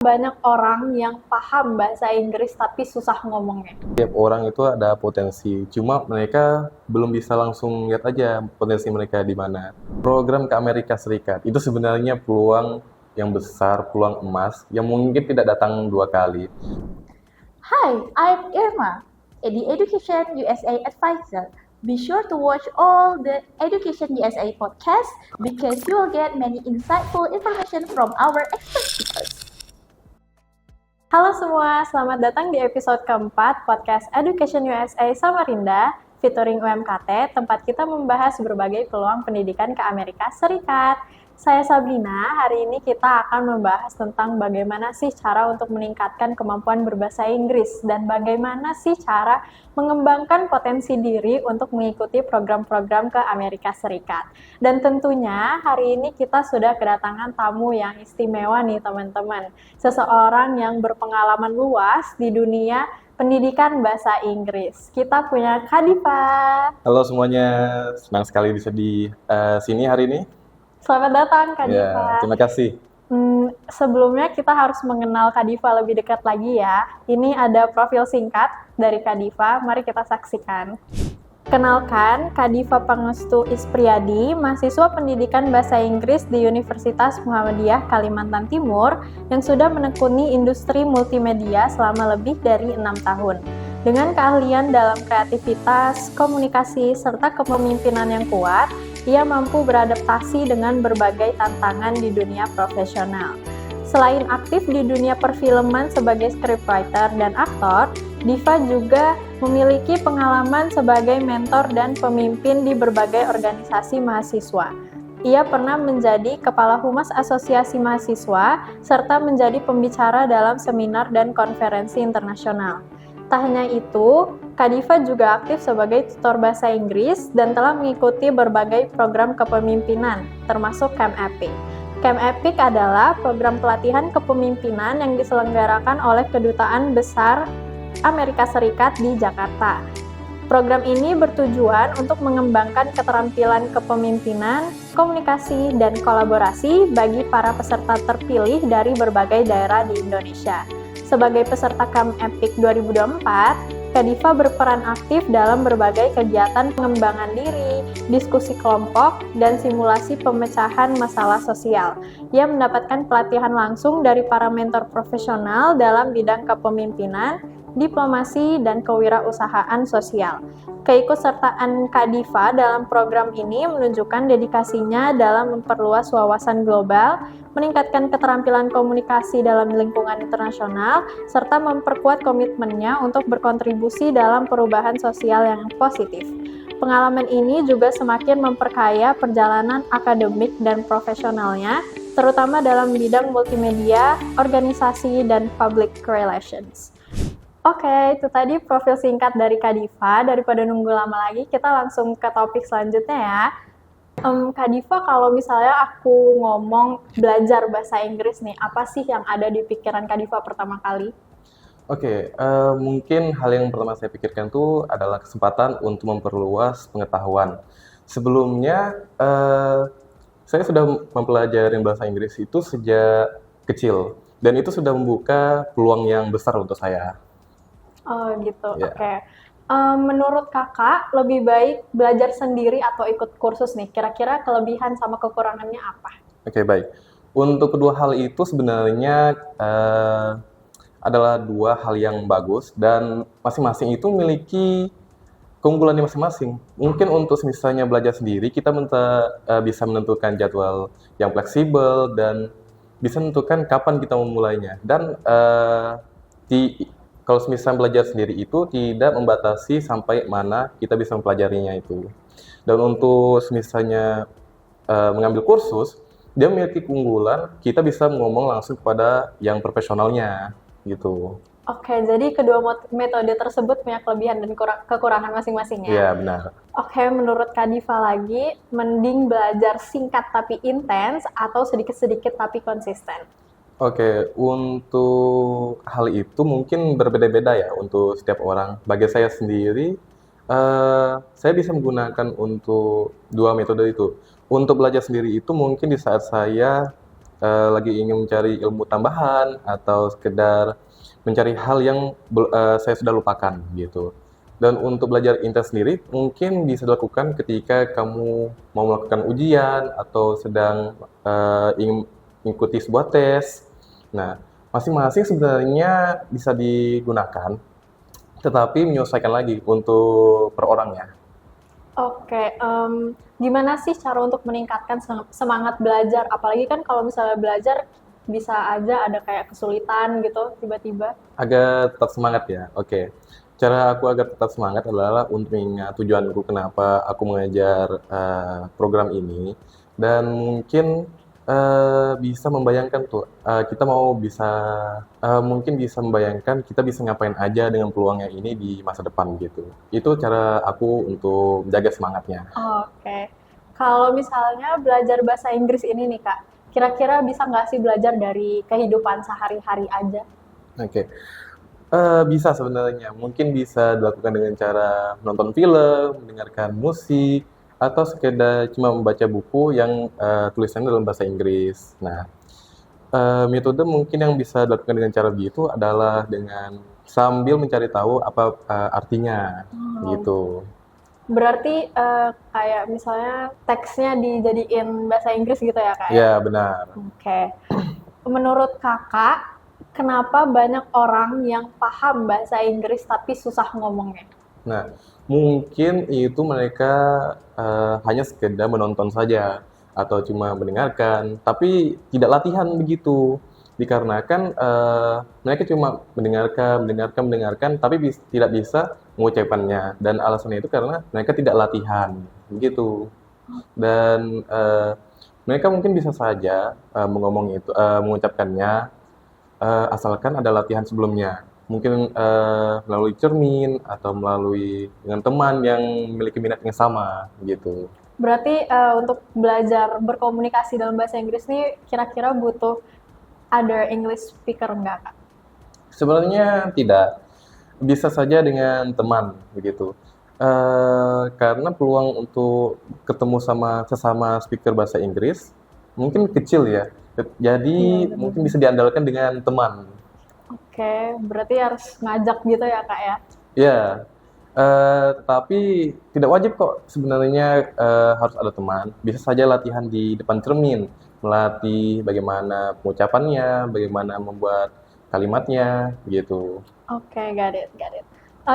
Banyak orang yang paham bahasa Inggris tapi susah ngomongnya. Tiap orang itu ada potensi, cuma mereka belum bisa langsung lihat aja potensi mereka di mana. Program ke Amerika Serikat itu sebenarnya peluang yang besar, peluang emas yang mungkin tidak datang dua kali. Hi, I'm Irma, the Education USA Advisor. Be sure to watch all the Education USA podcasts because you will get many insightful information from our expert speakers. Halo semua, selamat datang di episode keempat podcast Education USA Samarinda featuring UMKT, tempat kita membahas berbagai peluang pendidikan ke Amerika Serikat. Saya Sabrina, hari ini kita akan membahas tentang bagaimana sih cara untuk meningkatkan kemampuan berbahasa Inggris dan bagaimana sih cara mengembangkan potensi diri untuk mengikuti program-program ke Amerika Serikat. Dan tentunya hari ini kita sudah kedatangan tamu yang istimewa nih teman-teman. Seseorang yang berpengalaman luas di dunia pendidikan bahasa Inggris. Kita punya Kak Diva. Halo semuanya, senang sekali bisa di sini hari ini. Selamat datang Kak Diva. Terima kasih. Sebelumnya kita harus mengenal Kak Diva lebih dekat lagi ya. Ini ada profil singkat dari Kak Diva, mari kita saksikan. Kenalkan, Kak Diva Pangestu Ispriyadi, mahasiswa pendidikan bahasa Inggris di Universitas Muhammadiyah Kalimantan Timur yang sudah menekuni industri multimedia selama lebih dari 6 tahun. Dengan keahlian dalam kreativitas, komunikasi, serta kepemimpinan yang kuat, ia mampu beradaptasi dengan berbagai tantangan di dunia profesional. Selain aktif di dunia perfilman sebagai scriptwriter dan aktor, Diva juga memiliki pengalaman sebagai mentor dan pemimpin di berbagai organisasi mahasiswa. Ia pernah menjadi Kepala Humas Asosiasi Mahasiswa, serta menjadi pembicara dalam seminar dan konferensi internasional. Tak hanya itu, Kak Diva juga aktif sebagai tutor bahasa Inggris dan telah mengikuti berbagai program kepemimpinan, termasuk Camp EPIC. Camp EPIC adalah program pelatihan kepemimpinan yang diselenggarakan oleh Kedutaan Besar Amerika Serikat di Jakarta. Program ini bertujuan untuk mengembangkan keterampilan kepemimpinan, komunikasi, dan kolaborasi bagi para peserta terpilih dari berbagai daerah di Indonesia. Sebagai peserta Camp EPIC 2024, Kak Diva berperan aktif dalam berbagai kegiatan pengembangan diri, diskusi kelompok, dan simulasi pemecahan masalah sosial. Ia mendapatkan pelatihan langsung dari para mentor profesional dalam bidang kepemimpinan, diplomasi, dan kewirausahaan sosial. Keikutsertaan Kak Diva dalam program ini menunjukkan dedikasinya dalam memperluas wawasan global, meningkatkan keterampilan komunikasi dalam lingkungan internasional, serta memperkuat komitmennya untuk berkontribusi dalam perubahan sosial yang positif. Pengalaman ini juga semakin memperkaya perjalanan akademik dan profesionalnya, terutama dalam bidang multimedia, organisasi, dan public relations. Oke, itu tadi profil singkat dari Kak Diva. Daripada nunggu lama lagi, kita langsung ke topik selanjutnya ya. Kak Diva, kalau misalnya aku ngomong belajar bahasa Inggris nih, apa sih yang ada di pikiran Kak Diva pertama kali? Oke, mungkin hal yang pertama saya pikirkan itu adalah kesempatan untuk memperluas pengetahuan. Sebelumnya, saya sudah mempelajari bahasa Inggris itu sejak kecil, dan itu sudah membuka peluang yang besar untuk saya. Oh gitu, Ya. oke. Menurut kakak, lebih baik belajar sendiri atau ikut kursus nih? Kira-kira kelebihan sama kekurangannya apa? Oke, baik. Untuk kedua hal itu sebenarnya adalah dua hal yang bagus dan masing-masing itu memiliki keunggulannya masing-masing. Mungkin untuk misalnya belajar sendiri, kita bisa menentukan jadwal yang fleksibel dan bisa menentukan kapan kita memulainya. Dan kalau misalnya belajar sendiri itu tidak membatasi sampai mana kita bisa mempelajarinya itu. Dan untuk misalnya mengambil kursus, dia memiliki keunggulan, kita bisa ngomong langsung kepada yang profesionalnya gitu. Oke, jadi kedua metode tersebut punya kelebihan dan kekurangan masing-masing ya? Iya, benar. Oke, menurut Kak Diva lagi, mending belajar singkat tapi intens atau sedikit-sedikit tapi konsisten? Oke, untuk hal itu mungkin berbeda-beda ya untuk setiap orang. Bagi saya sendiri, saya bisa menggunakan untuk dua metode itu. Untuk belajar sendiri itu mungkin di saat saya lagi ingin mencari ilmu tambahan atau sekedar mencari hal yang saya sudah lupakan gitu. Dan untuk belajar intens sendiri mungkin bisa dilakukan ketika kamu mau melakukan ujian atau sedang ingin mengikuti sebuah tes. Nah, masing-masing sebenarnya bisa digunakan, tetapi menyesuaikan lagi untuk per orangnya. Oke, gimana sih cara untuk meningkatkan semangat belajar? Apalagi kan kalau misalnya belajar bisa aja ada kayak kesulitan gitu tiba-tiba. Agar tetap semangat ya, oke. Cara aku agar tetap semangat adalah untuk mengingat tujuanku kenapa aku mengajar program ini. Dan mungkin bisa membayangkan tuh, mungkin bisa membayangkan kita bisa ngapain aja dengan peluangnya ini di masa depan gitu. Itu cara aku untuk menjaga semangatnya. Oke, kalau misalnya belajar bahasa Inggris ini nih Kak, kira-kira bisa nggak sih belajar dari kehidupan sehari-hari aja? Oke. Bisa sebenarnya. Mungkin bisa dilakukan dengan cara menonton film, mendengarkan musik, atau sekedar cuma membaca buku yang tulisannya dalam bahasa Inggris. Nah, metode mungkin yang bisa dilakukan dengan cara begitu adalah dengan sambil mencari tahu apa artinya, gitu. Berarti kayak misalnya teksnya dijadiin bahasa Inggris gitu ya Kak ya? Ya, benar. Oke. Menurut Kakak, kenapa banyak orang yang paham bahasa Inggris tapi susah ngomongnya? Nah, mungkin itu mereka hanya sekedar menonton saja atau cuma mendengarkan, tapi tidak latihan begitu. Dikarenakan mereka cuma mendengarkan, tapi tidak bisa mengucapkannya. Dan alasannya itu karena mereka tidak latihan, begitu. Dan mereka mungkin bisa saja mengucapkannya asalkan ada latihan sebelumnya. Mungkin melalui cermin atau melalui dengan teman yang memiliki minat yang sama gitu. Berarti untuk belajar berkomunikasi dalam bahasa Inggris nih kira-kira butuh other English speaker nggak Kak? Sebenarnya tidak, bisa saja dengan teman begitu. Karena peluang untuk ketemu sama sesama speaker bahasa Inggris mungkin kecil ya. Jadi Iya, benar. mungkin bisa diandalkan dengan teman. Oke, berarti harus ngajak gitu ya Kak ya? Ya, tetapi tidak wajib kok sebenarnya harus ada teman. Bisa saja latihan di depan cermin, melatih bagaimana pengucapannya, bagaimana membuat kalimatnya, gitu. Oke, got it, got it.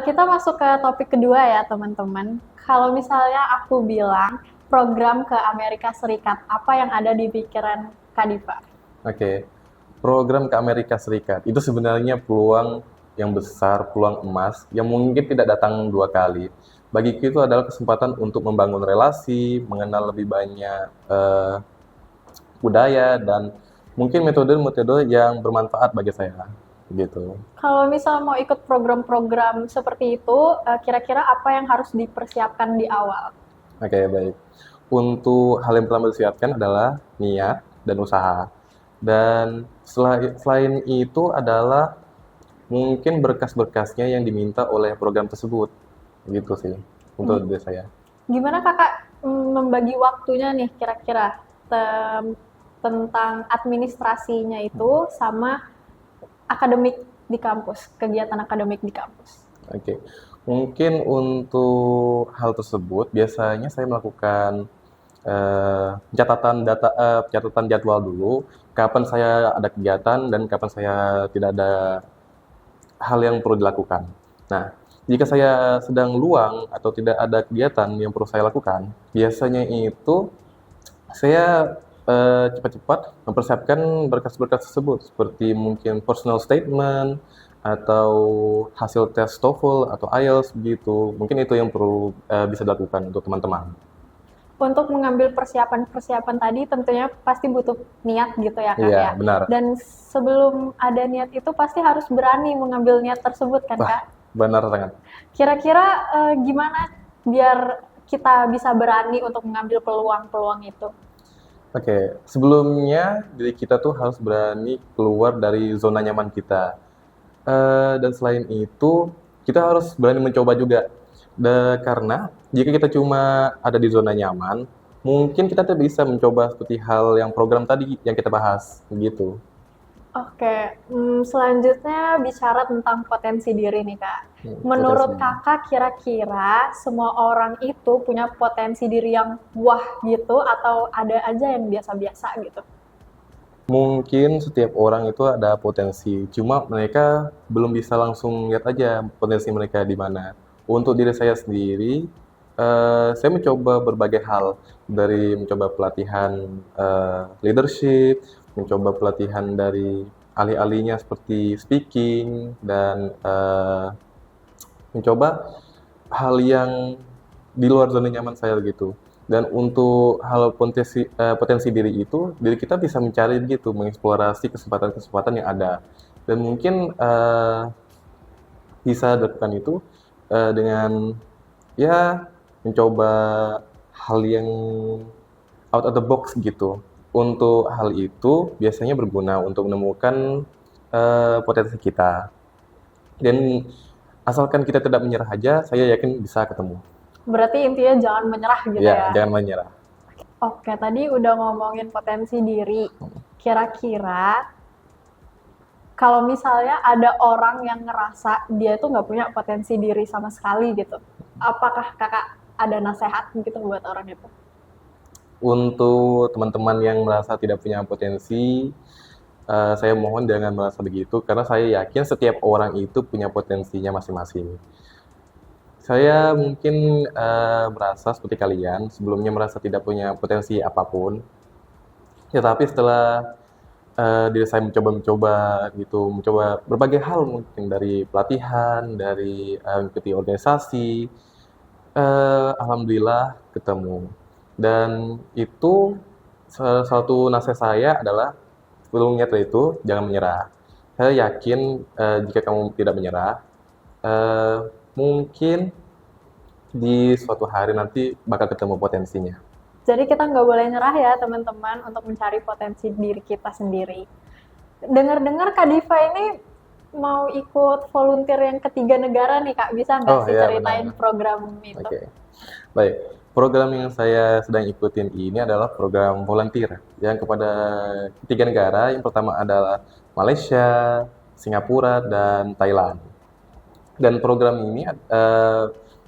Kita masuk ke topik kedua ya teman-teman. Kalau misalnya aku bilang program ke Amerika Serikat, apa yang ada di pikiran Kak Diva? Oke, program ke Amerika Serikat itu sebenarnya peluang yang besar, peluang emas yang mungkin tidak datang dua kali. Bagiku itu adalah kesempatan untuk membangun relasi, mengenal lebih banyak budaya dan mungkin metode-metode yang bermanfaat bagi saya, gitu. Kalau misal mau ikut program-program seperti itu, kira-kira apa yang harus dipersiapkan di awal? Oke, baik. Untuk hal yang pertama disiapkan adalah niat dan usaha. Dan selain itu adalah mungkin berkas-berkasnya yang diminta oleh program tersebut. Gitu sih, untuk diri saya. Gimana Kakak membagi waktunya nih kira-kira tentang administrasinya itu sama akademik di kampus, kegiatan akademik di kampus? Oke, mungkin untuk hal tersebut biasanya saya melakukan catatan jadwal dulu, kapan saya ada kegiatan dan kapan saya tidak ada hal yang perlu dilakukan. Nah, jika saya sedang luang atau tidak ada kegiatan yang perlu saya lakukan, biasanya itu saya cepat-cepat mempersiapkan berkas-berkas tersebut, seperti mungkin personal statement atau hasil tes TOEFL atau IELTS begitu. Mungkin itu yang perlu bisa dilakukan untuk teman-teman. Untuk mengambil persiapan-persiapan tadi tentunya pasti butuh niat gitu ya Kak Iya, ya. benar. Dan sebelum ada niat itu pasti harus berani mengambil niat tersebut kan Kak? Benar sangat. Kira-kira gimana biar kita bisa berani untuk mengambil peluang-peluang itu? Oke, sebelumnya diri kita tuh harus berani keluar dari zona nyaman kita. Dan selain itu, kita harus berani mencoba juga. Karena jika kita cuma ada di zona nyaman, mungkin kita tuh bisa mencoba seperti hal yang program tadi yang kita bahas, gitu. Oke, selanjutnya bicara tentang potensi diri nih Kak. Menurut Potensi. Kakak kira-kira semua orang itu punya potensi diri yang wah gitu atau ada aja yang biasa-biasa gitu? Mungkin setiap orang itu ada potensi, cuma mereka belum bisa langsung lihat aja potensi mereka di mana. Untuk diri saya sendiri, saya mencoba berbagai hal, dari mencoba pelatihan leadership, mencoba pelatihan dari alih-alihnya seperti speaking, dan mencoba hal yang di luar zona nyaman saya gitu. Dan untuk hal potensi diri itu, diri kita bisa mencari gitu, mengeksplorasi kesempatan-kesempatan yang ada. Dan mungkin bisa dilakukan itu dengan ya mencoba hal yang out of the box gitu. Untuk hal itu biasanya berguna untuk menemukan potensi kita. Dan asalkan kita tidak menyerah aja, saya yakin bisa ketemu. Berarti intinya jangan menyerah gitu ya? Jangan menyerah. Oke, tadi udah ngomongin potensi diri. Kira-kira kalau misalnya ada orang yang ngerasa dia tuh nggak punya potensi diri sama sekali gitu, apakah Kakak ada nasihat gitu buat orang itu? Untuk teman-teman yang merasa tidak punya potensi, saya mohon jangan merasa begitu, karena saya yakin setiap orang itu punya potensinya masing-masing. Saya mungkin merasa seperti kalian, sebelumnya merasa tidak punya potensi apapun, tetapi setelah diri saya mencoba gitu, mencoba berbagai hal mungkin dari pelatihan, dari mengikuti organisasi, alhamdulillah ketemu. Dan itu salah satu nasihat saya adalah sebelum nyata itu jangan menyerah. Saya yakin jika kamu tidak menyerah, mungkin di suatu hari nanti bakal ketemu potensinya. Jadi kita nggak boleh nyerah ya teman-teman untuk mencari potensi diri kita sendiri. Dengar-dengar Kak Diva ini mau ikut volunteer yang ketiga negara nih Kak, bisa nggak sih iya, ceritain benar. program itu? Oke. Baik, program yang saya sedang ikutin ini adalah program volunteer yang kepada ketiga negara. Yang pertama adalah Malaysia, Singapura, dan Thailand. Dan program ini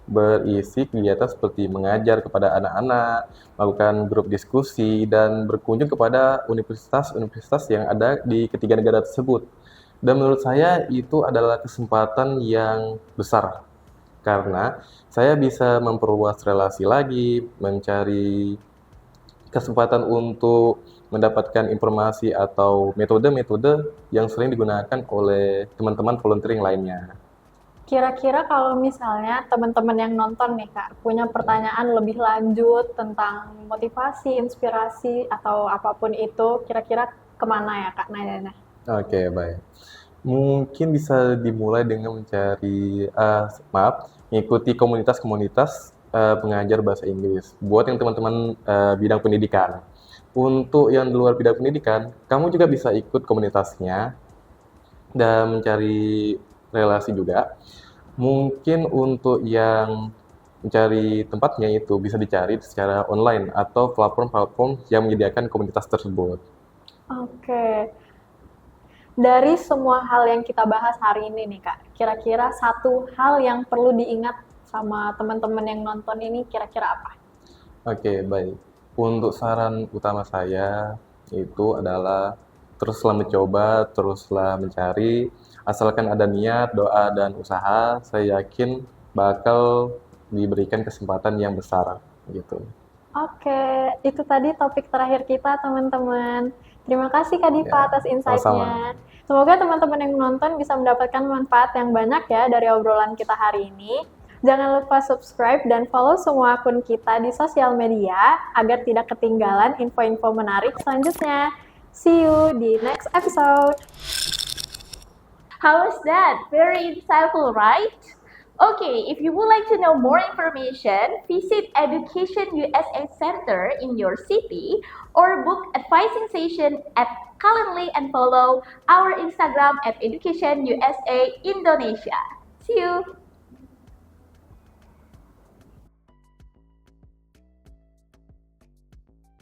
berisi kegiatan seperti mengajar kepada anak-anak, melakukan grup diskusi, dan berkunjung kepada universitas-universitas yang ada di ketiga negara tersebut. Dan menurut saya itu adalah kesempatan yang besar, karena saya bisa memperluas relasi lagi, mencari kesempatan untuk mendapatkan informasi atau metode-metode yang sering digunakan oleh teman-teman volunteering lainnya. Kira-kira kalau misalnya teman-teman yang nonton nih Kak, punya pertanyaan lebih lanjut tentang motivasi, inspirasi, atau apapun itu, kira-kira kemana ya Kak nanya-nanya? Oke, baik. Mungkin bisa dimulai dengan mengikuti komunitas-komunitas pengajar bahasa Inggris. Buat yang teman-teman bidang pendidikan. Untuk yang di luar bidang pendidikan, kamu juga bisa ikut komunitasnya dan mencari relasi juga. Mungkin untuk yang mencari tempatnya itu bisa dicari secara online atau platform-platform yang menyediakan komunitas tersebut. Oke. Dari semua hal yang kita bahas hari ini nih Kak, kira-kira satu hal yang perlu diingat sama teman-teman yang nonton ini kira-kira apa? Oke, baik. Untuk saran utama saya itu adalah teruslah mencoba, teruslah mencari, asalkan ada niat, doa, dan usaha, saya yakin bakal diberikan kesempatan yang besar gitu. Oke, itu tadi topik terakhir kita teman-teman. Terima kasih Kak Diva Ya, atas sama-sama. insight-nya. Semoga teman-teman yang menonton bisa mendapatkan manfaat yang banyak ya dari obrolan kita hari ini. Jangan lupa subscribe dan follow semua akun kita di sosial media agar tidak ketinggalan info-info menarik selanjutnya. See you di next episode. How was that? Very insightful, right? Okay, if you would like to know more information, visit Education USA Center in your city or book advising session at Calendly and follow our Instagram at Education USA Indonesia. See you!